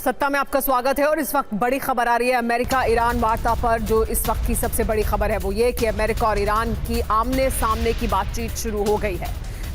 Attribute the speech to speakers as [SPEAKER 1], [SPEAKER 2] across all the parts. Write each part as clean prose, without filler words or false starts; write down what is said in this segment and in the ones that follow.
[SPEAKER 1] सत्ता में आपका स्वागत है। और इस वक्त बड़ी खबर आ रही है अमेरिका ईरान वार्ता पर। जो इस वक्त की सबसे बड़ी खबर है वो ये कि अमेरिका और ईरान की आमने सामने की बातचीत शुरू हो गई है।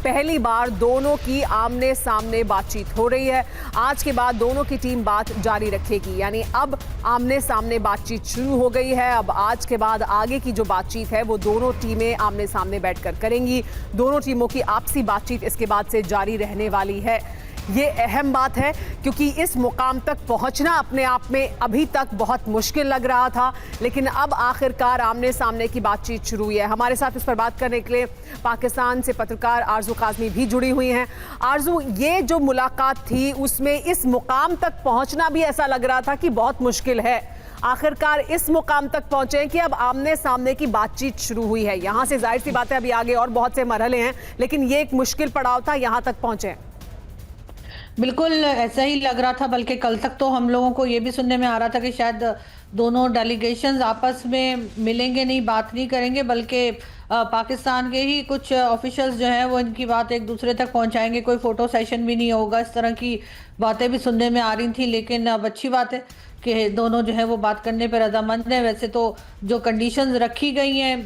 [SPEAKER 1] पहली बार दोनों की आमने सामने बातचीत हो रही है। आज के बाद दोनों की टीम बात जारी रखेगी, यानी अब आमने सामने बातचीत शुरू हो गई है। अब आज के बाद आगे की जो बातचीत है वो दोनों टीमें आमने सामने बैठकर करेंगी। दोनों टीमों की आपसी बातचीत इसके बाद से जारी रहने वाली है। ये अहम बात है क्योंकि इस मुकाम तक पहुंचना अपने आप में अभी तक बहुत मुश्किल लग रहा था, लेकिन अब आखिरकार आमने सामने की बातचीत शुरू हुई है। हमारे साथ इस पर बात करने के लिए पाकिस्तान से पत्रकार आरजू काज़मी भी जुड़ी हुई हैं। आरजू, ये जो मुलाकात थी उसमें इस मुकाम तक पहुंचना भी ऐसा लग रहा था कि बहुत मुश्किल है। आखिरकार इस मुकाम तक पहुंचे हैं कि अब आमने सामने की बातचीत शुरू हुई है। यहाँ से जाहिर सी बात है अभी आगे और बहुत से मरहले हैं, लेकिन ये एक मुश्किल पड़ाव था, यहाँ तक पहुंचे हैं।
[SPEAKER 2] बिल्कुल ऐसा ही लग रहा था, बल्कि कल तक तो हम लोगों को ये भी सुनने में आ रहा था कि शायद दोनों डेलीगेशंस आपस में मिलेंगे नहीं, बात नहीं करेंगे, बल्कि पाकिस्तान के ही कुछ ऑफिशियल्स जो हैं वो इनकी बात एक दूसरे तक पहुंचाएंगे, कोई फोटो सेशन भी नहीं होगा। इस तरह की बातें भी सुनने में आ रही थी, लेकिन अब अच्छी बात है कि दोनों जो है वो बात करने पर रजामंद हैं। वैसे तो जो कंडीशंस रखी गई हैं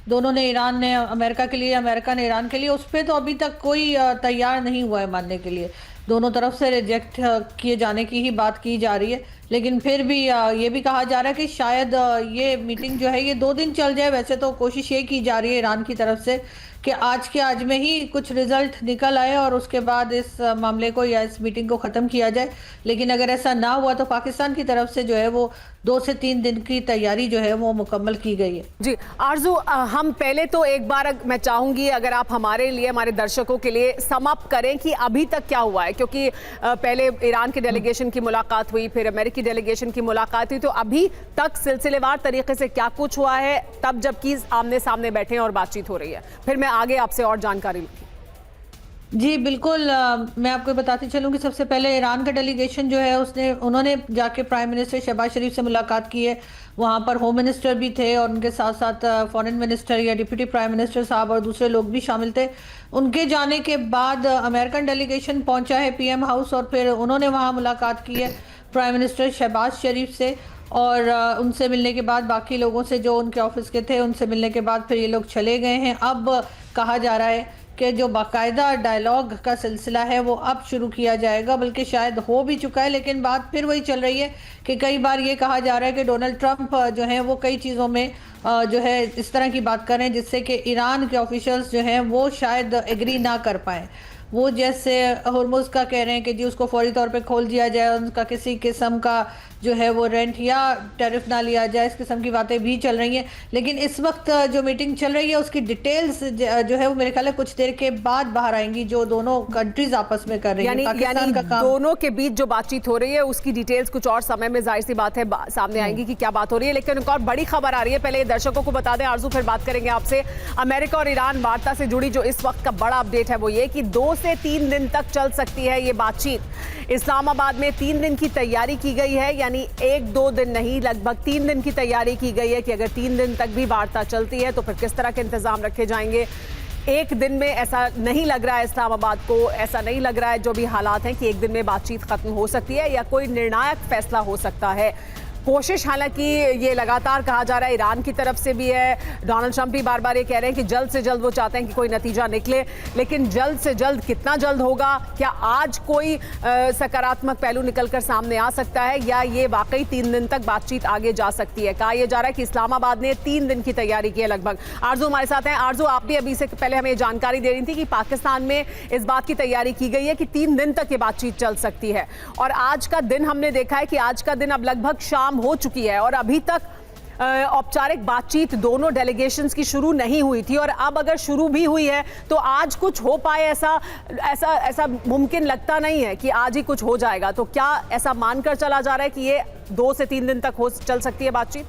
[SPEAKER 2] दोनों ने, ईरान ने अमेरिका के लिए, अमेरिका ने ईरान के लिए, उस पर तो अभी तक कोई तैयार नहीं हुआ है मानने के लिए। दोनों तरफ से रिजेक्ट किए जाने की ही बात की जा रही है, लेकिन फिर भी ये भी कहा जा रहा है कि शायद ये मीटिंग जो है ये 2 दिन चल जाए। वैसे तो कोशिश ये की जा रही है ईरान की तरफ से कि आज के आज में ही कुछ रिजल्ट निकल आए और उसके बाद इस मामले को या इस मीटिंग को ख़त्म किया जाए, लेकिन अगर ऐसा ना हुआ तो पाकिस्तान की तरफ से जो है वो 2 से 3 दिन की तैयारी जो है वो मुकम्मल की गई है।
[SPEAKER 1] जी आरजू, हम पहले तो एक बार मैं चाहूंगी अगर आप हमारे लिए, हमारे दर्शकों के लिए सम अप करें कि अभी तक क्या हुआ है, क्योंकि पहले ईरान के डेलीगेशन की मुलाकात हुई, फिर अमेरिकी डेलीगेशन की मुलाकात हुई, तो अभी तक सिलसिलेवार तरीके से क्या कुछ हुआ है तब जबकि आमने सामने बैठे हैं और बातचीत हो रही है। फिर मैं आगे आपसे और जानकारी लूंगी।
[SPEAKER 2] जी बिल्कुल, मैं आपको बताती चलूँ कि सबसे पहले ईरान का डेलीगेशन जो है उन्होंने जाके प्राइम मिनिस्टर शहबाज शरीफ से मुलाकात की है। वहाँ पर होम मिनिस्टर भी थे और उनके साथ साथ फॉरेन मिनिस्टर या डिप्टी प्राइम मिनिस्टर साहब और दूसरे लोग भी शामिल थे। उनके जाने के बाद अमेरिकन डेलीगेशन पहुँचा है पीएम हाउस और फिर उन्होंने वहाँ मुलाकात की है प्राइम मिनिस्टर शहबाज शरीफ से, और उनसे मिलने के बाद बाकी लोगों से जो उनके ऑफिस के थे उनसे मिलने के बाद फिर ये लोग चले गए हैं। अब कहा जा रहा है कि जो बाकायदा डायलॉग का सिलसिला है वो अब शुरू किया जाएगा, बल्कि शायद हो भी चुका है, लेकिन बात फिर वही चल रही है कि कई बार ये कहा जा रहा है कि डोनाल्ड ट्रंप जो है वो कई चीज़ों में जो है इस तरह की बात करें जिससे कि ईरान के ऑफिशियल्स जो हैं वो शायद एग्री ना कर पाएँ। वो जैसे हुर्मुज़ का कह रहे हैं कि जी उसको फौरी तौर पे खोल दिया जाए, उनका किसी किस्म का जो है वो रेंट या टैरिफ ना लिया जाए, इस किस्म की बातें भी चल रही हैं। लेकिन इस वक्त जो मीटिंग चल रही है उसकी डिटेल्स जो है वो मेरे ख्याल है कुछ देर के बाद बाहर आएंगी, जो दोनों कंट्रीज आपस में कर रही हैं। पाकिस्तान का काम,
[SPEAKER 1] दोनों के बीच जो बातचीत हो रही है उसकी डिटेल्स कुछ और समय में जाहिर सी बात है सामने आएंगी कि क्या बात हो रही है। लेकिन एक और बड़ी खबर आ रही है, पहले दर्शकों को बता दें आरजू, फिर बात करेंगे आपसे। अमेरिका और ईरान वार्ता से जुड़ी जो इस वक्त का बड़ा अपडेट है वो ये कि 2 से 3 दिन तक चल सकती है ये बातचीत। इस्लामाबाद में 3 दिन की तैयारी की गई है, यानी 1-2 दिन नहीं, लगभग 3 दिन की तैयारी की गई है कि अगर 3 दिन तक भी वार्ता चलती है तो फिर किस तरह के इंतजाम रखे जाएंगे। एक दिन में ऐसा नहीं लग रहा है, इस्लामाबाद को ऐसा नहीं लग रहा है जो भी हालात हैं कि एक दिन में बातचीत खत्म हो सकती है या कोई निर्णायक फैसला हो सकता है। कोशिश हालांकि ये लगातार कहा जा रहा है, ईरान की तरफ से भी है, डोनाल्ड ट्रंप भी बार बार ये कह रहे हैं कि जल्द से जल्द वो चाहते हैं कि कोई नतीजा निकले, लेकिन जल्द से जल्द कितना जल्द होगा, क्या आज कोई सकारात्मक पहलू निकलकर सामने आ सकता है या ये वाकई 3 दिन तक बातचीत आगे जा सकती है। कहा यह जा रहा है कि इस्लामाबाद ने 3 दिन की तैयारी की है लगभग। आरजू हमारे साथ हैं। आरजू, आप भी अभी से पहले हमें जानकारी दे रही थी कि पाकिस्तान में इस बात की तैयारी की गई है कि 3 दिन तक ये बातचीत चल सकती है, और आज का दिन हमने देखा है कि आज का दिन अब लगभग शाम हो चुकी है और अभी तक औपचारिक बातचीत दोनों डेलीगेशंस की शुरू नहीं हुई थी, और अब अगर शुरू भी हुई है तो आज कुछ हो पाए ऐसा मुमकिन लगता नहीं है कि आज ही कुछ हो जाएगा। तो क्या ऐसा मानकर चला जा रहा है कि ये 2 से 3 दिन तक चल सकती है बातचीत?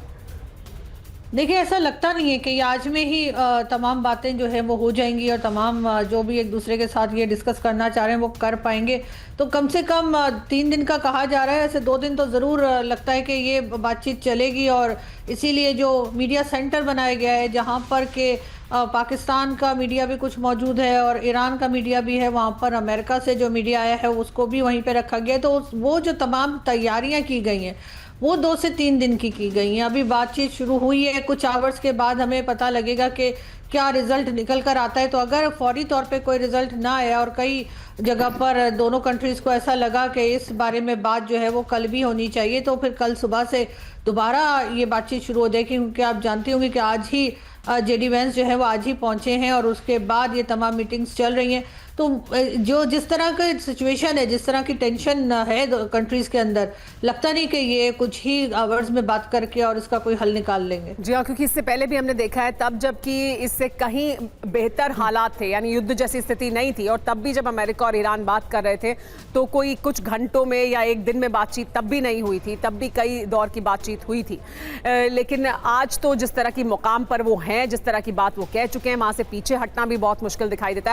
[SPEAKER 2] देखिए, ऐसा लगता नहीं है कि आज में ही तमाम बातें जो है वो हो जाएंगी और तमाम जो भी एक दूसरे के साथ ये डिस्कस करना चाह रहे हैं वो कर पाएंगे। तो कम से कम 3 दिन का कहा जा रहा है, ऐसे 2 दिन तो ज़रूर लगता है कि ये बातचीत चलेगी, और इसीलिए जो मीडिया सेंटर बनाया गया है जहाँ पर के पाकिस्तान का मीडिया भी कुछ मौजूद है और ईरान का मीडिया भी है। वहाँ पर अमेरिका से जो मीडिया आया है उसको भी वहीं पे रखा गया है। तो वो जो तमाम तैयारियां की गई हैं वो 2 से 3 दिन की गई हैं। अभी बातचीत शुरू हुई है, कुछ आवर्स के बाद हमें पता लगेगा कि क्या रिजल्ट निकल कर आता है। तो अगर फौरी तौर पे कोई रिजल्ट ना आया और कई जगह पर दोनों कंट्रीज को ऐसा लगा कि इस बारे में बात जो है वो कल भी होनी चाहिए, तो फिर कल सुबह से दोबारा ये बातचीत शुरू हो जाएगी। क्योंकि आप जानती होंगे कि आज ही जेडी वेंस जो है वो आज ही पहुंचे हैं और उसके बाद ये तमाम मीटिंग्स चल रही हैं। तो जो जिस तरह का सिचुएशन है, जिस तरह की टेंशन है कंट्रीज के अंदर, लगता नहीं कि ये कुछ ही आवर्स में बात करके और इसका कोई हल निकाल लेंगे।
[SPEAKER 1] जी हाँ, क्योंकि इससे पहले भी हमने देखा है, तब जबकि इससे कहीं बेहतर हालात थे, यानी युद्ध जैसी स्थिति नहीं थी, और तब भी जब अमेरिका और ईरान बात कर रहे थे तो कोई कुछ घंटों में या एक दिन में बातचीत तब भी नहीं हुई थी, तब भी कई दौर की बातचीत हुई थी। लेकिन आज तो जिस तरह की मुकाम पर वो हैं, जिस तरह की बात वो कह चुके हैं, वहां से पीछे हटना भी बहुत मुश्किल दिखाई देता है।